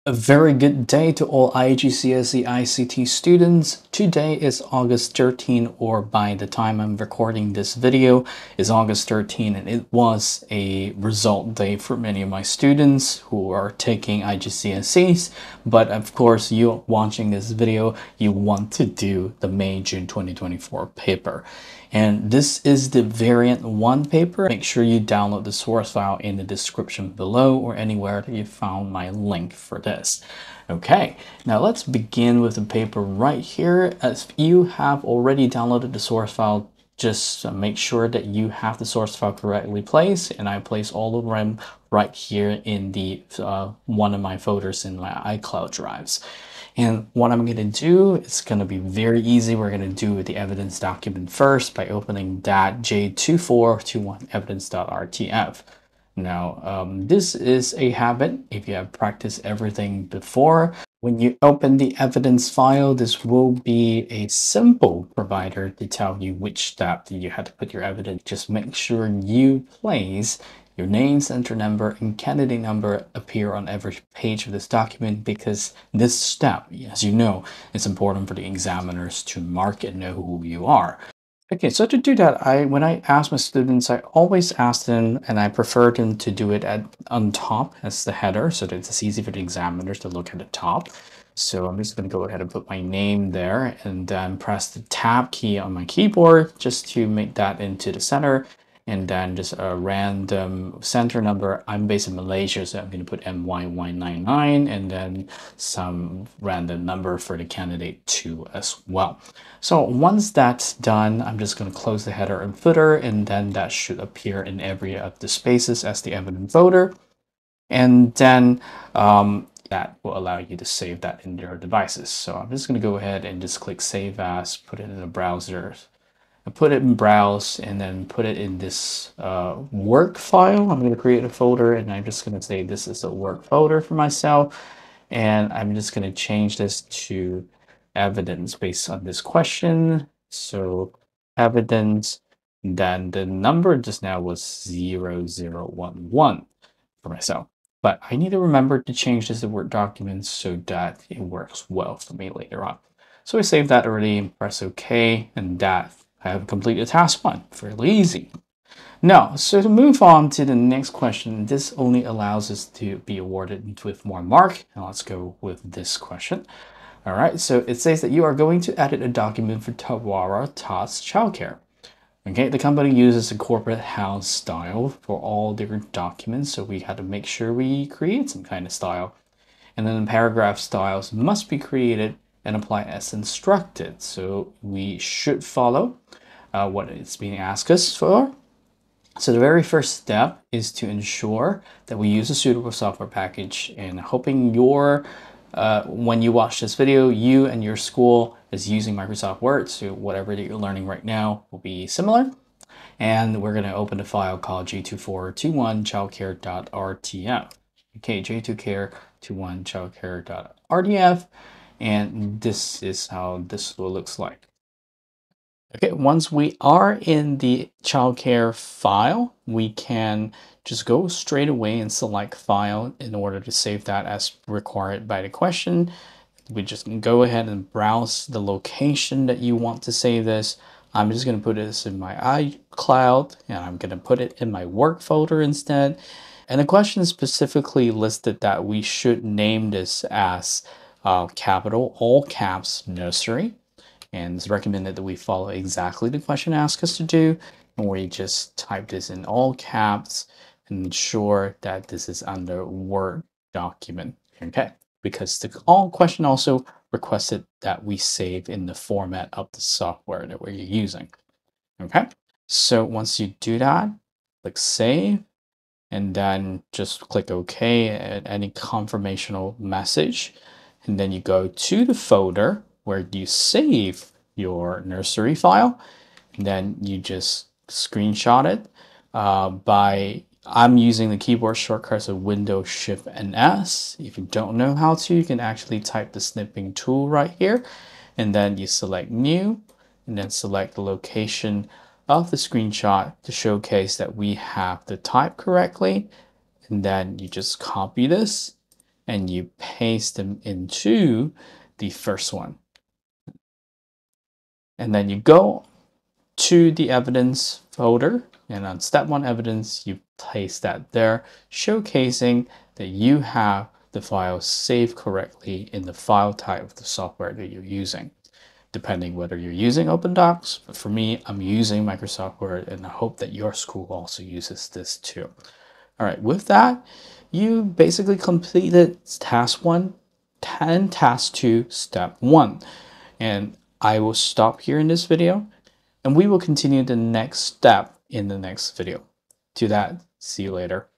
A very good day to all IGCSE ICT students. Today is August 13, or by the time I'm recording this video is August 13, and it was a result day for many of my students who are taking IGCSEs. But of course, you watching this video, you want to do the May-June 2024 paper. And this is the variant 1 paper. Make sure you download the source file in the description below or anywhere that you found my link for this. Okay, now let's begin with the paper right here. If you have already downloaded the source file, just make sure that you have the source file correctly placed, and I place all of them right here in the one of my folders in my iCloud drives. And what I'm going to do, it's going to be very easy. We're going to do the evidence document first by opening that J2421 evidence.rtf. Now, this is a habit if you have practiced everything before. When you open the evidence file, this will be a simple provider to tell you which step that you had to put your evidence. Just make sure you place your name, center number, and candidate number appear on every page of this document, because this step, as you know, is important for the examiners to mark and know who you are. Okay, so to do that, when I ask my students, I always ask them, and I prefer them to do it on top as the header, so that it's easy for the examiners to look at the top. So I'm just going to go ahead and put my name there, and then press the Tab key on my keyboard just to make that into the center. And then just a random center number. I'm based in Malaysia, so I'm going to put MY199, and then some random number for the candidate 2 as well. So once that's done, I'm just going to close the header and footer, and then that should appear in every of the spaces as the evidence folder. And then that will allow you to save that in your devices. So I'm just going to go ahead and just click Save As, put it in the browser. I put it in browse, and then put it in this work file. I'm going to create a folder, and I'm just going to say this is a work folder for myself. And I'm just going to change this to evidence based on this question. So evidence, then the number just now was 0011 for myself. But I need to remember to change this to Word document so that it works well for me later on. So I saved that already and press OK, and that I have completed task 1. Fairly easy. Now, so to move on to the next question, this only allows us to be awarded with 1 mark. Now let's go with this question. All right, so it says that you are going to edit a document for Tawara Tots Childcare. Okay, the company uses a corporate house style for all different documents, so we had to make sure we create some kind of style. And then the paragraph styles must be created and apply as instructed. So we should follow what it's being asked us for. So the very first step is to ensure that we use a suitable software package, and hoping when you watch this video, you and your school is using Microsoft Word, so whatever that you're learning right now will be similar. And we're going to open a file called j2421childcare.rtf. Okay, j2care21childcare.rtf, and this is how this will looks like. Okay, once we are in the childcare file, we can just go straight away and select file in order to save that as required by the question. We just can go ahead and browse the location that you want to save this. I'm just going to put this in my iCloud, and I'm going to put it in my work folder instead. And the question specifically listed that we should name this as capital, all caps, nursery. And it's recommended that we follow exactly the question asked us to do. And we just type this in all caps and ensure that this is under Word document. Okay, because the question also requested that we save in the format of the software that we're using. Okay, so once you do that, click Save, and then just click OK at any confirmational message. And then you go to the folder where you save your nursery file, and then you just screenshot it I'm using the keyboard shortcuts of Windows Shift and S. If you don't know how to, you can actually type the snipping tool right here, and then you select New, and then select the location of the screenshot to showcase that we have the type correctly. And then you just copy this and you paste them into the first one. And then you go to the evidence folder, and on step 1 evidence, you place that there, showcasing that you have the file saved correctly in the file type of the software that you're using, depending whether you're using OpenDocs. But for me, I'm using Microsoft Word, and I hope that your school also uses this too. All right, with that, you basically completed task 1 and task 2, step 1. And I will stop here in this video, and we will continue the next step in the next video. To that, see you later.